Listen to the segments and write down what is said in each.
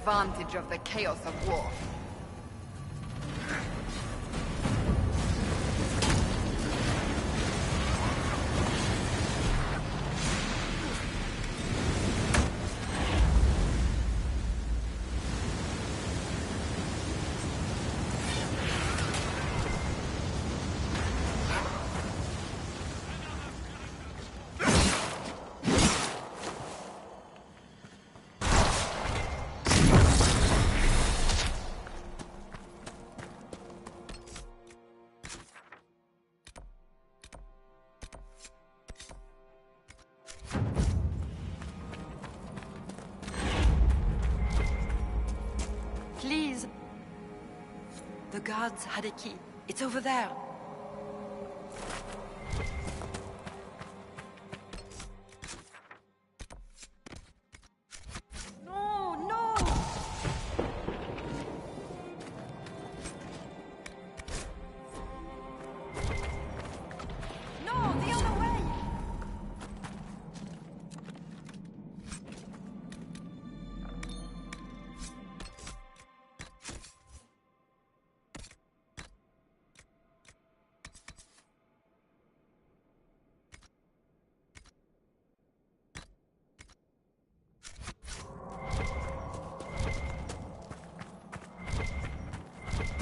advantage of the chaos of war. Please. The guards had a key. It's over there. No, no! No, the other way!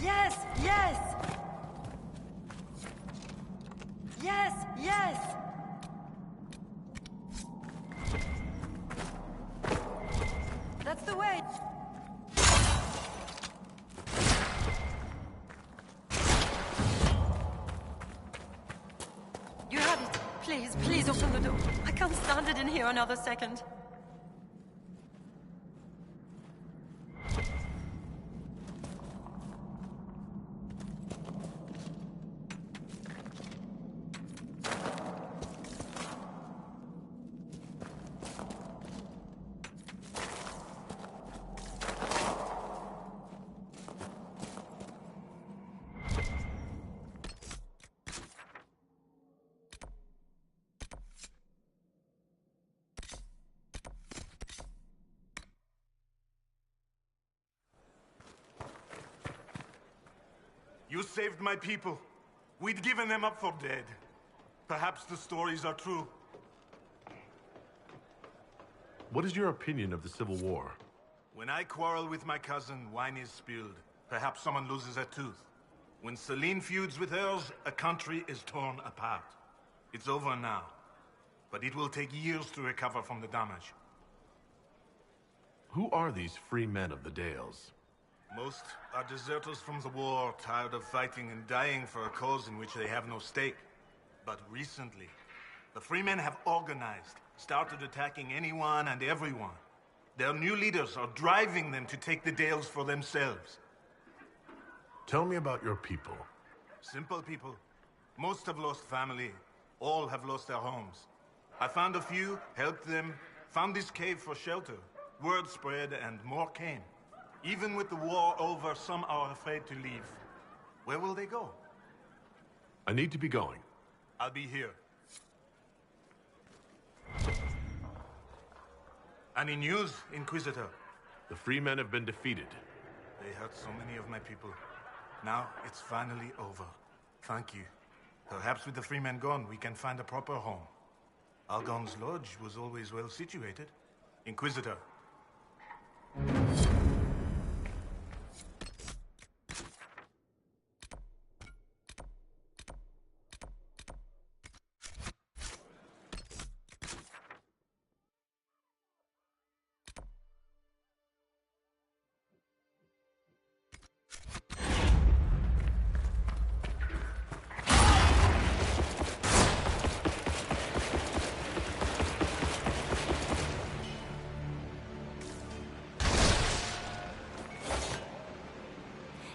Yes, yes! Yes, yes! That's the way! You have it. Please, please open the door. I can't stand it in here another second. You saved my people. We'd given them up for dead. Perhaps the stories are true. What is your opinion of the Civil War? When I quarrel with my cousin, wine is spilled. Perhaps someone loses a tooth. When Celine feuds with hers, a country is torn apart. It's over now. But it will take years to recover from the damage. Who are these free men of the Dales? Most are deserters from the war, tired of fighting and dying for a cause in which they have no stake. But recently, the free men have organized, started attacking anyone and everyone. Their new leaders are driving them to take the Dales for themselves. Tell me about your people. Simple people. Most have lost family. All have lost their homes. I found a few, helped them, found this cave for shelter. Word spread and more came. Even with the war over, some are afraid to leave. Where will they go? I need to be going. I'll be here. Any news, Inquisitor? The free men have been defeated. They hurt so many of my people. Now it's finally over. Thank you. Perhaps with the free men gone, we can find a proper home. Algon's lodge was always well situated. Inquisitor.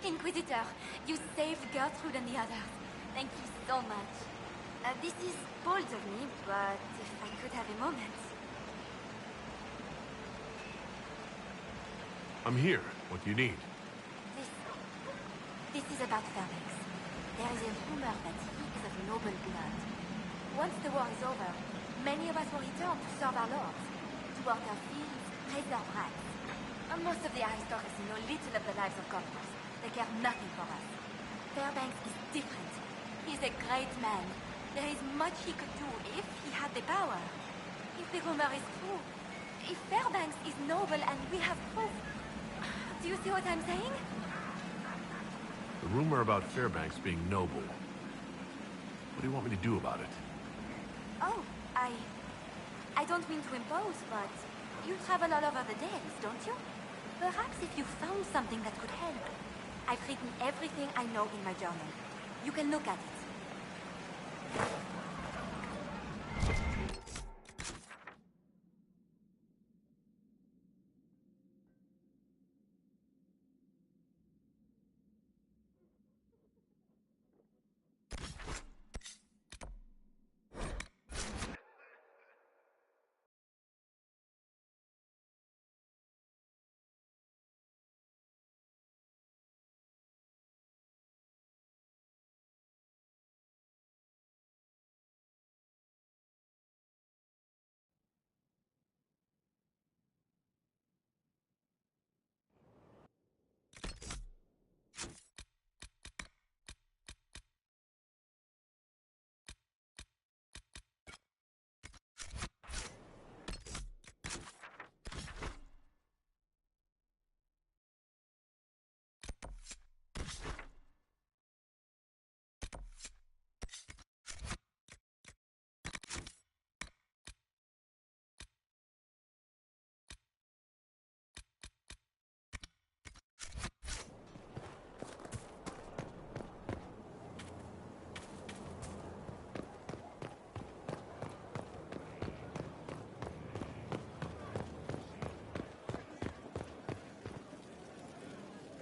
Inquisitor, you saved Gertrude and the others. Thank you so much. This is bold of me, but if I could have a moment. I'm here. What do you need? This is about Fairbanks. There is a rumor that he reeks of noble blood. Once the war is over, many of us will return to serve our lords, to work our fields, raise our brats. Most of the aristocracy know little of the lives of governors. They care nothing for us. Fairbanks is different. He's a great man. There is much he could do if he had the power. If the rumor is true, if Fairbanks is noble and we have proof... Do you see what I'm saying? The rumor about Fairbanks being noble. What do you want me to do about it? Oh, I don't mean to impose, but you travel all over the Dales, don't you? Perhaps if you found something that could help. I've written everything I know in my journal. You can look at it.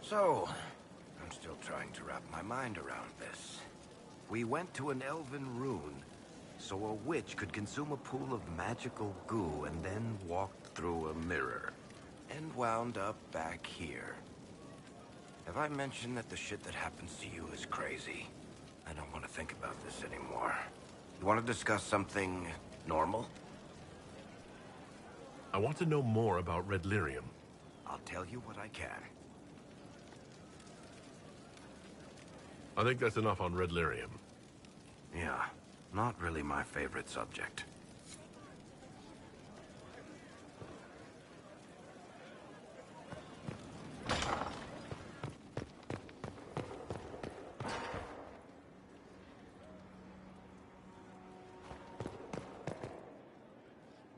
So, I'm still trying to wrap my mind around this. We went to an elven rune, so a witch could consume a pool of magical goo and then walked through a mirror. And wound up back here. Have I mentioned that the shit that happens to you is crazy? I don't want to think about this anymore. You want to discuss something normal? I want to know more about Red Lyrium. I'll tell you what I can. I think that's enough on Red Lyrium. Yeah, not really my favorite subject.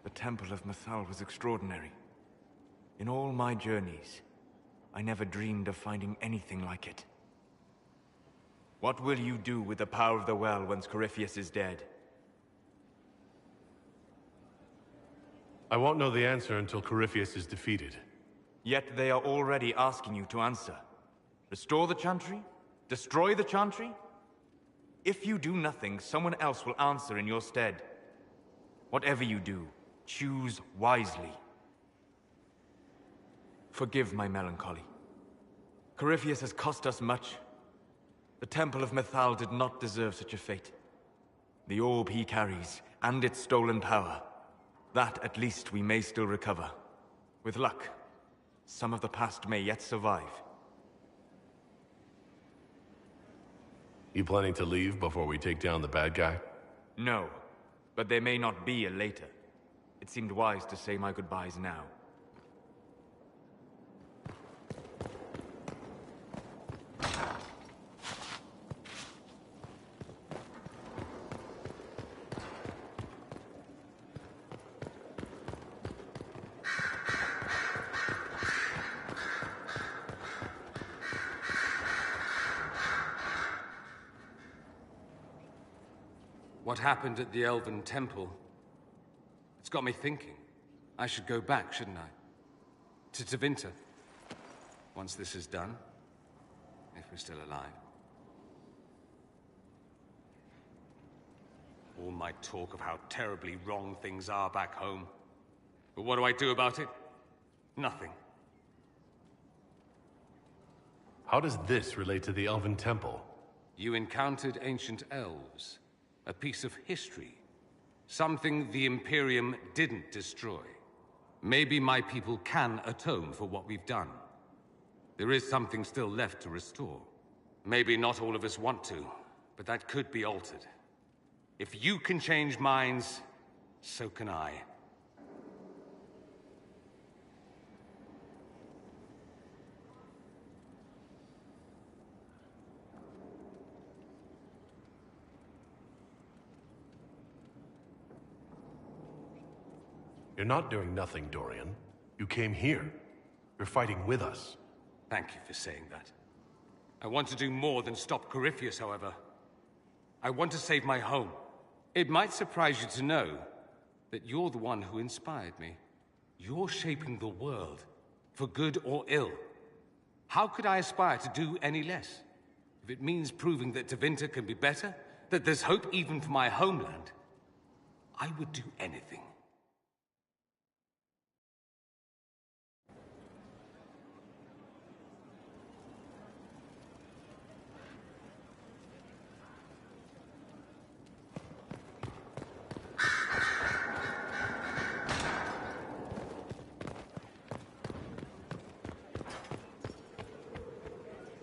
The Temple of Mythal was extraordinary. In all my journeys, I never dreamed of finding anything like it. What will you do with the power of the well once Corypheus is dead? I won't know the answer until Corypheus is defeated. Yet they are already asking you to answer. Restore the Chantry? Destroy the Chantry? If you do nothing, someone else will answer in your stead. Whatever you do, choose wisely. Forgive my melancholy. Corypheus has cost us much. The Temple of Mythal did not deserve such a fate. The orb he carries, and its stolen power, that at least we may still recover. With luck, some of the past may yet survive. You planning to leave before we take down the bad guy? No, but there may not be a later. It seemed wise to say my goodbyes now. What happened at the Elven Temple? It's got me thinking. I should go back, shouldn't I? To Tevinter. Once this is done. If we're still alive. All my talk of how terribly wrong things are back home. But what do I do about it? Nothing. How does this relate to the Elven Temple? You encountered ancient elves. A piece of history. Something the Imperium didn't destroy. Maybe my people can atone for what we've done. There is something still left to restore. Maybe not all of us want to, but that could be altered. If you can change minds, so can I. You're not doing nothing, Dorian. You came here. You're fighting with us. Thank you for saying that. I want to do more than stop Corypheus, however. I want to save my home. It might surprise you to know that you're the one who inspired me. You're shaping the world, for good or ill. How could I aspire to do any less? If it means proving that Tevinter can be better, that there's hope even for my homeland, I would do anything.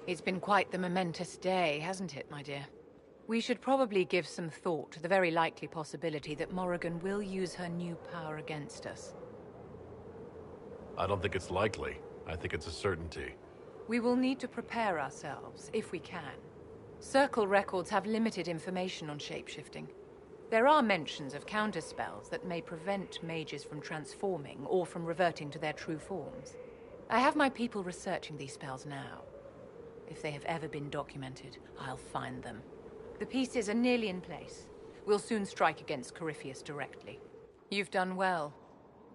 It's been quite the momentous day, hasn't it, my dear? We should probably give some thought to the very likely possibility that Morrigan will use her new power against us. I don't think it's likely. I think it's a certainty. We will need to prepare ourselves, if we can. Circle records have limited information on shapeshifting. There are mentions of counterspells that may prevent mages from transforming or from reverting to their true forms. I have my people researching these spells now. If they have ever been documented, I'll find them. The pieces are nearly in place. We'll soon strike against Corypheus directly. You've done well.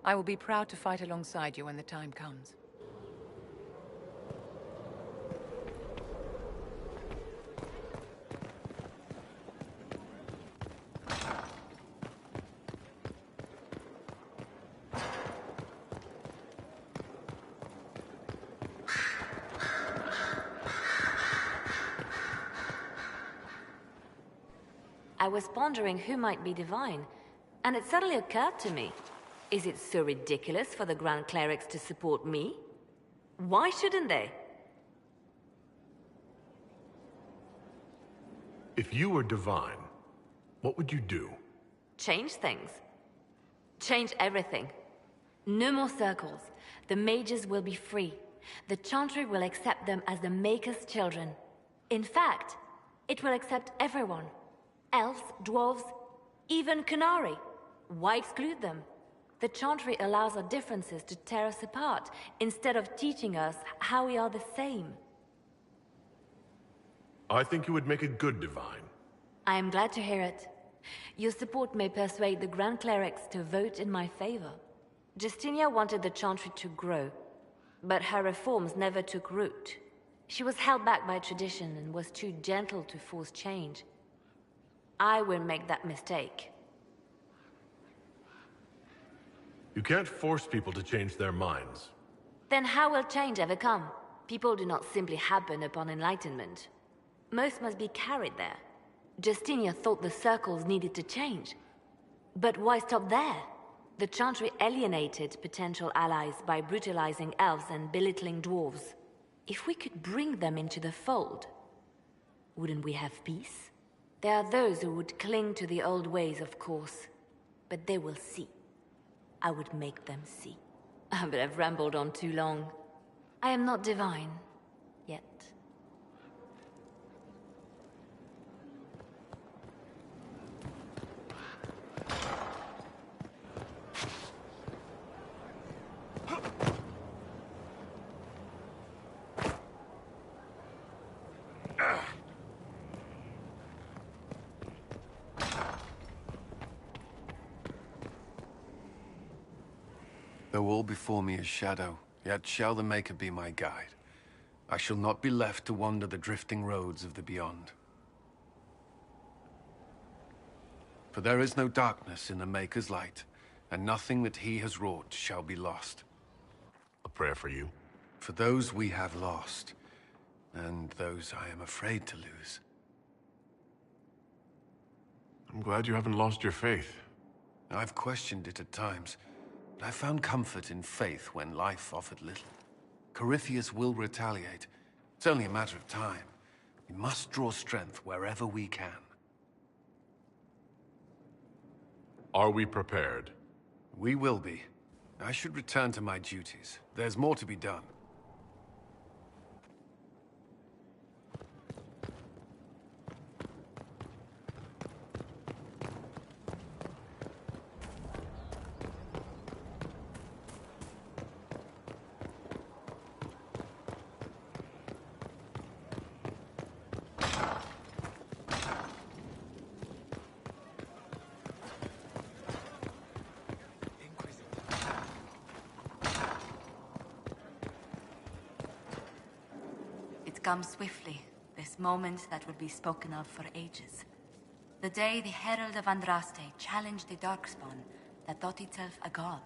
I will be proud to fight alongside you when the time comes. I was pondering who might be divine, and it suddenly occurred to me. Is it so ridiculous for the Grand Clerics to support me? Why shouldn't they? If you were divine, what would you do? Change things. Change everything. No more circles. The mages will be free. The Chantry will accept them as the Maker's children. In fact, it will accept everyone. Elves, dwarves, even Canary. Why exclude them? The Chantry allows our differences to tear us apart, instead of teaching us how we are the same. I think you would make a good divine. I am glad to hear it. Your support may persuade the Grand Clerics to vote in my favor. Justinia wanted the Chantry to grow, but her reforms never took root. She was held back by tradition and was too gentle to force change. I won't make that mistake. You can't force people to change their minds. Then how will change ever come? People do not simply happen upon enlightenment. Most must be carried there. Justinia thought the circles needed to change. But why stop there? The Chantry alienated potential allies by brutalizing elves and belittling dwarves. If we could bring them into the fold, wouldn't we have peace? There are those who would cling to the old ways, of course. But they will see. I would make them see. But I've rambled on too long. I am not divine. Yet. Though all before me is shadow, yet shall the Maker be my guide. I shall not be left to wander the drifting roads of the beyond. For there is no darkness in the Maker's light, and nothing that he has wrought shall be lost. A prayer for you. For those we have lost, and those I am afraid to lose. I'm glad you haven't lost your faith. I've questioned it at times, I found comfort in faith when life offered little. Corypheus will retaliate. It's only a matter of time. We must draw strength wherever we can. Are we prepared? We will be. I should return to my duties. There's more to be done. Comes swiftly, this moment that will be spoken of for ages. The day the Herald of Andraste challenged the Darkspawn that thought itself a god.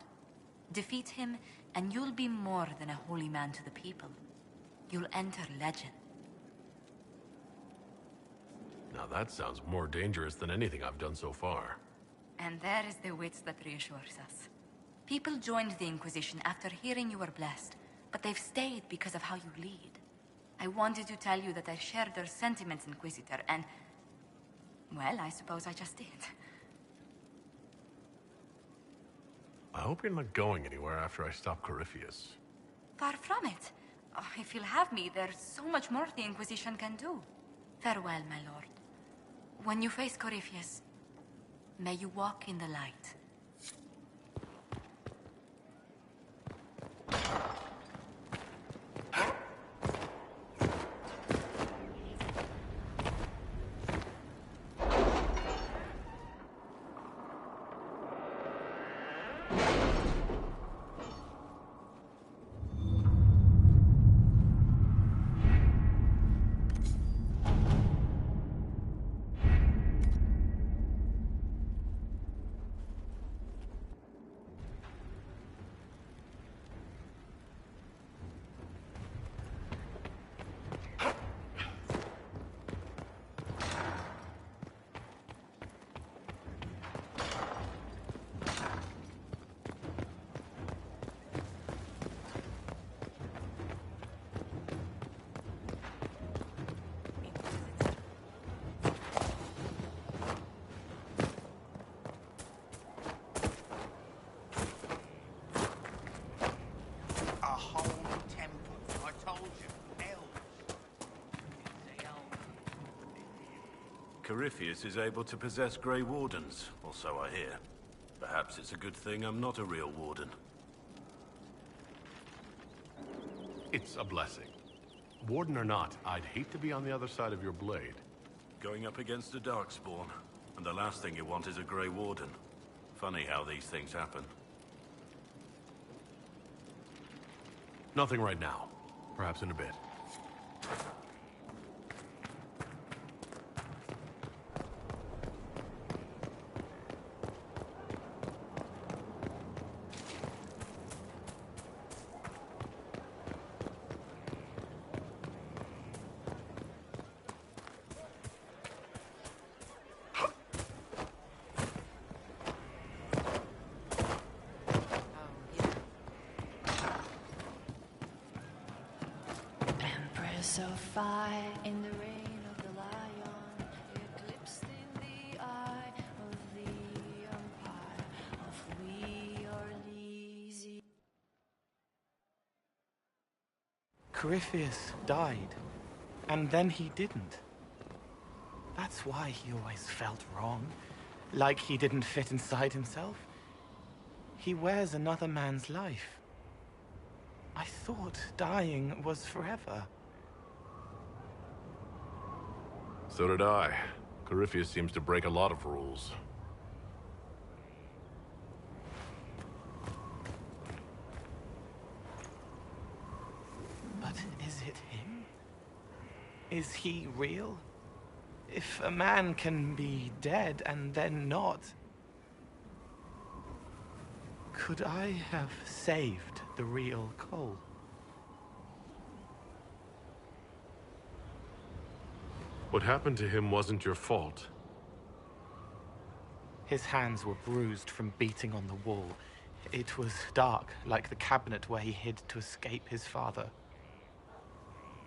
Defeat him, and you'll be more than a holy man to the people. You'll enter legend. Now that sounds more dangerous than anything I've done so far. And there is the wits that reassures us. People joined the Inquisition after hearing you were blessed, but they've stayed because of how you lead. I wanted to tell you that I shared their sentiments, Inquisitor, and... well, I suppose I just did. I hope you're not going anywhere after I stop Corypheus. Far from it. Oh, if you'll have me, there's so much more the Inquisition can do. Farewell, my lord. When you face Corypheus, may you walk in the light. Corypheus is able to possess Grey Wardens, or so I hear. Perhaps it's a good thing I'm not a real Warden. It's a blessing. Warden or not, I'd hate to be on the other side of your blade. Going up against a Darkspawn, and the last thing you want is a Grey Warden. Funny how these things happen. Nothing right now. Perhaps in a bit. of fire in the reign of the lion, eclipsed in the eye of the empire of we are Lizzie. Corypheus died, and then he didn't. That's why he always felt wrong, like he didn't fit inside himself. He wears another man's life. I thought dying was forever. So did I. Corypheus seems to break a lot of rules. But is it him? Is he real? If a man can be dead and then not, could I have saved the real Cole? What happened to him wasn't your fault. His hands were bruised from beating on the wall. It was dark, like the cabinet where he hid to escape his father.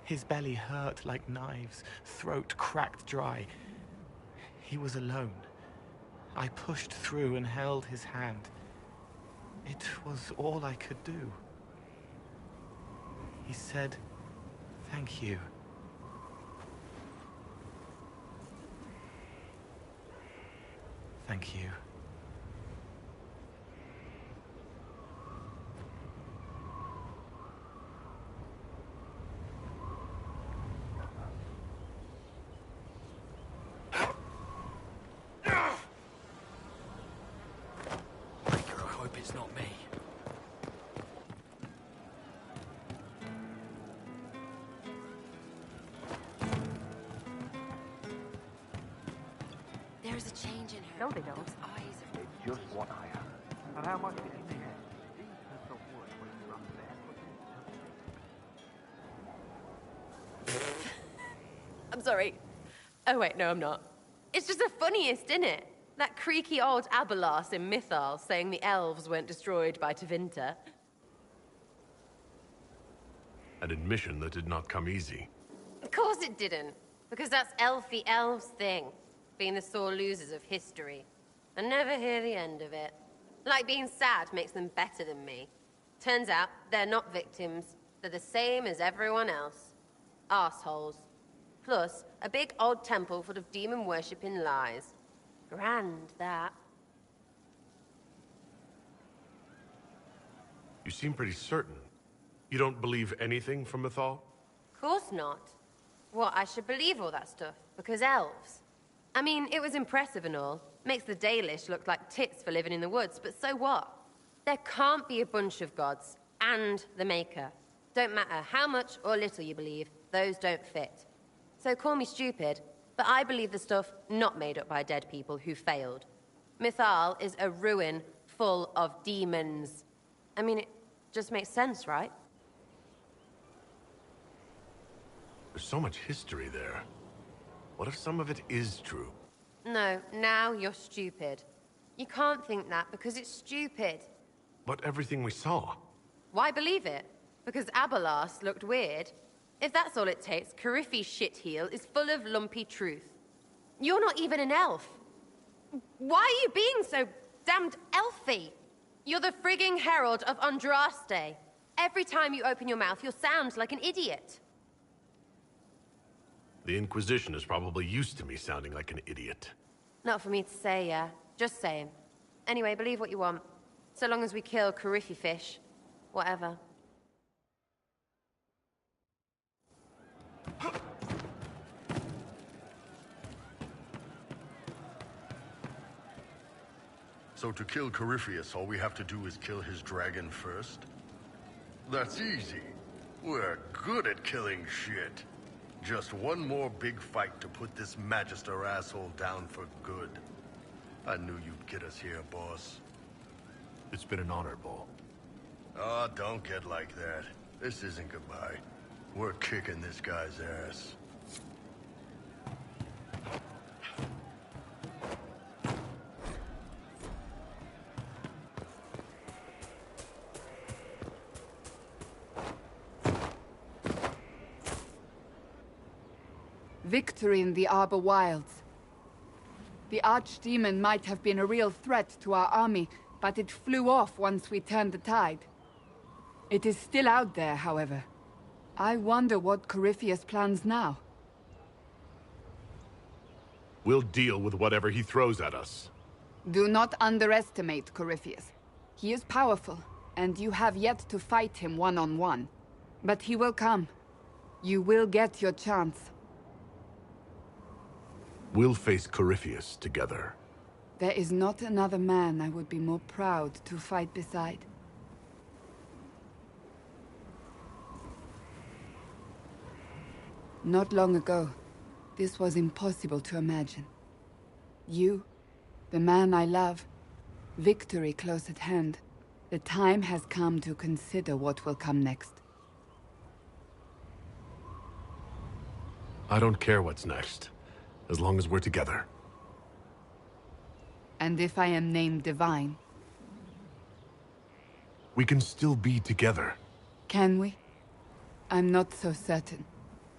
His belly hurt like knives, throat cracked dry. He was alone. I pushed through and held his hand. It was all I could do. He said, "Thank you." Thank you. I hope it's not me. There's a change in her. No, they don't. Those eyes are... It's just what I heard. And how much did he care? These pieces of wood when he runs barefoot. I'm sorry. Oh wait, no I'm not. It's just the funniest, isn't it? That creaky old Abelas in Mythal saying the elves weren't destroyed by Tevinter. An admission that did not come easy. Of course it didn't. Because that's elfy elves thing. Being the sore losers of history. I never hear the end of it. Like being sad makes them better than me. Turns out they're not victims. They're the same as everyone else. Arseholes. Plus, a big old temple full of demon-worshipping lies. Grand, that. You seem pretty certain. You don't believe anything from Mythal? Course not. What, I should believe all that stuff? Because elves? I mean, it was impressive and all. Makes the Dalish look like tits for living in the woods, but so what? There can't be a bunch of gods, and the Maker. Don't matter how much or little you believe, those don't fit. So call me stupid, but I believe the stuff not made up by dead people who failed. Mythal is a ruin full of demons. I mean, it just makes sense, right? There's so much history there. What if some of it is true? No, now you're stupid. You can't think that because it's stupid. But everything we saw. Why believe it? Because Abelas looked weird? If that's all it takes, Cariffi's shitheel is full of lumpy truth. You're not even an elf. Why are you being so damned elfy? You're the frigging herald of Andraste. Every time you open your mouth, you'll sound like an idiot. The Inquisition is probably used to me sounding like an idiot. Not for me to say, yeah. Just saying. Anyway, believe what you want. So long as we kill Cariffi fish. Whatever. So to kill Corypheus, all we have to do is kill his dragon first? That's easy. We're good at killing shit. Just one more big fight to put this Magister asshole down for good. I knew you'd get us here, boss. It's been an honor, Bull. Oh, don't get like that. This isn't goodbye. We're kicking this guy's ass. Victory in the Arbor Wilds. The Archdemon might have been a real threat to our army, but it flew off once we turned the tide. It is still out there, however. I wonder what Corypheus plans now. We'll deal with whatever he throws at us. Do not underestimate Corypheus. He is powerful, and you have yet to fight him one-on-one. But he will come. You will get your chance. We'll face Corypheus together. There is not another man I would be more proud to fight beside. Not long ago, this was impossible to imagine. You, the man I love, victory close at hand. The time has come to consider what will come next. I don't care what's next, as long as we're together. And if I am named Divine? We can still be together. Can we? I'm not so certain.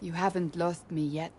You haven't lost me yet.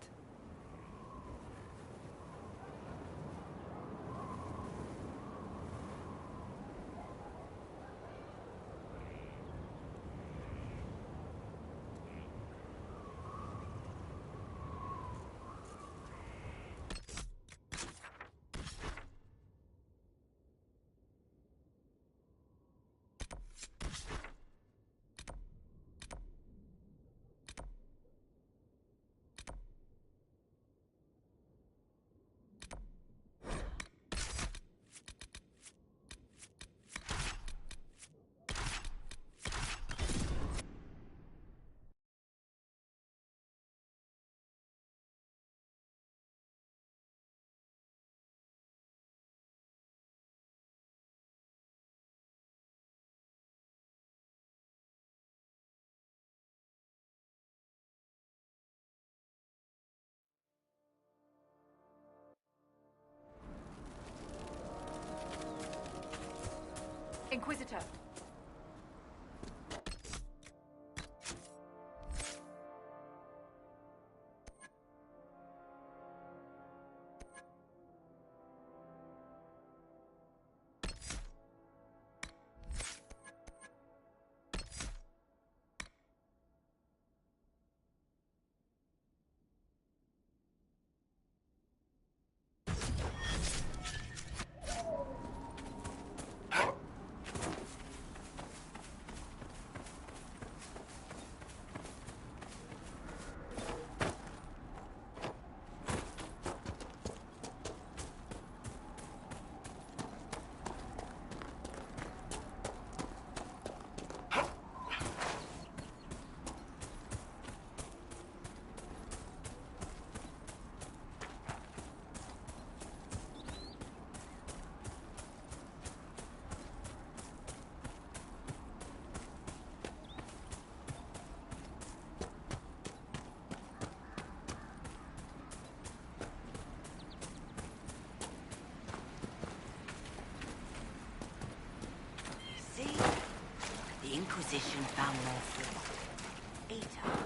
Inquisitor. See? The Inquisition found more food. Eat her.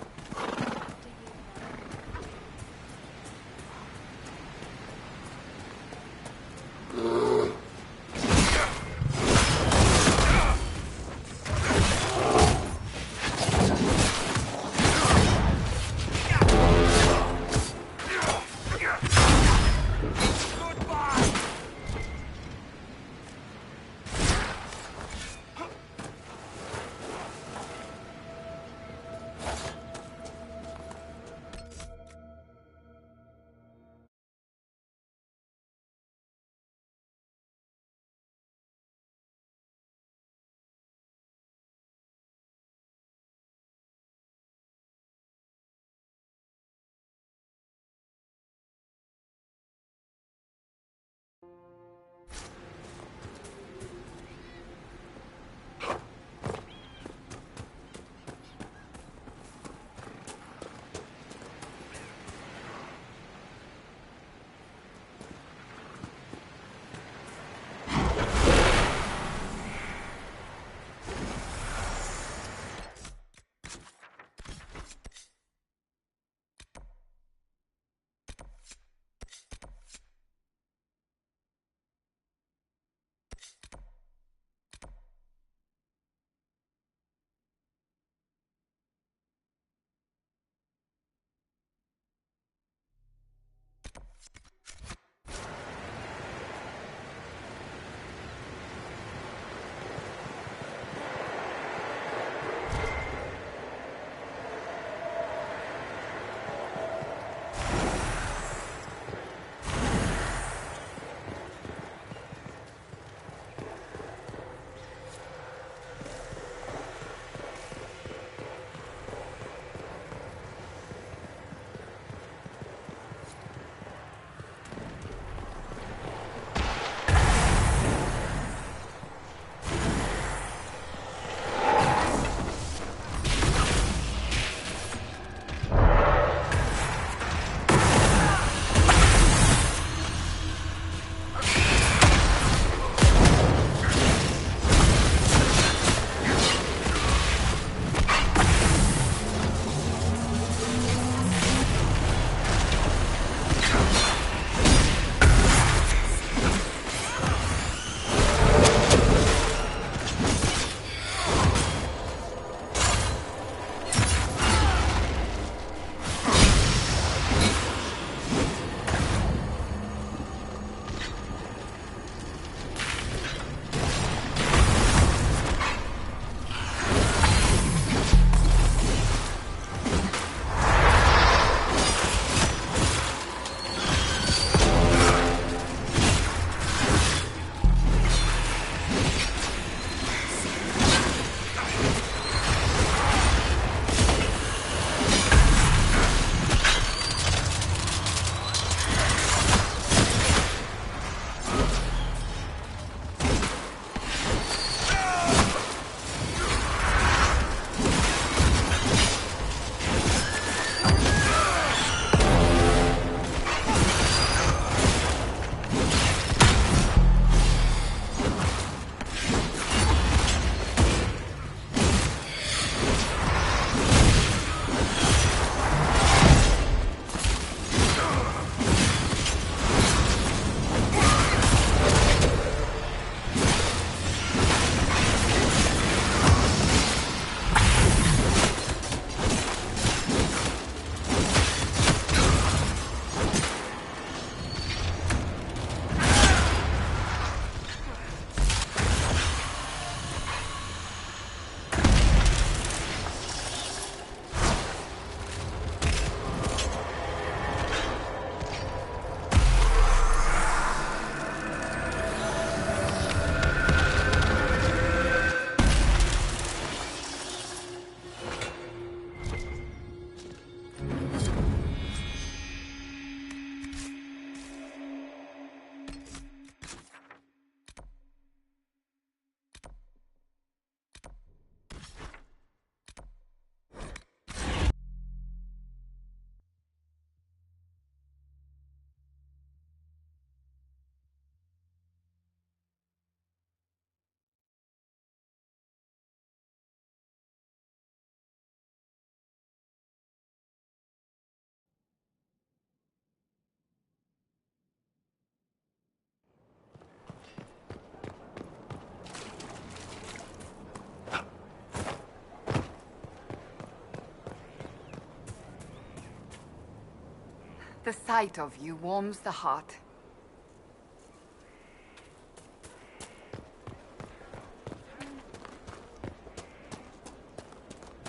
the sight of you warms the heart.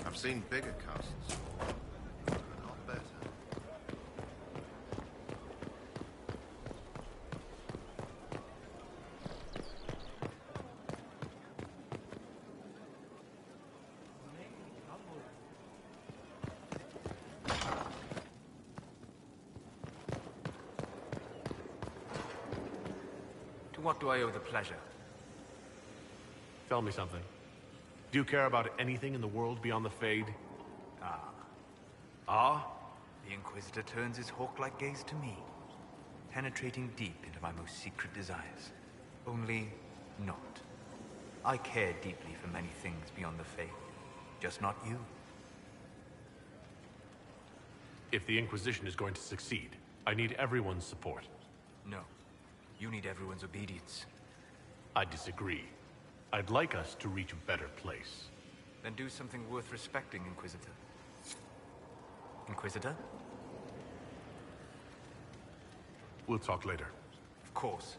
I've seen bigger castles, but not better. To what do I owe the pleasure? Tell me something. Do you care about anything in the world beyond the Fade? Ah? The Inquisitor turns his hawk-like gaze to me, penetrating deep into my most secret desires. Only not. I care deeply for many things beyond the Fade, just not you. If the Inquisition is going to succeed, I need everyone's support. No. You need everyone's obedience. I disagree. I'd like us to reach a better place. Then do something worth respecting, Inquisitor. Inquisitor? We'll talk later. Of course.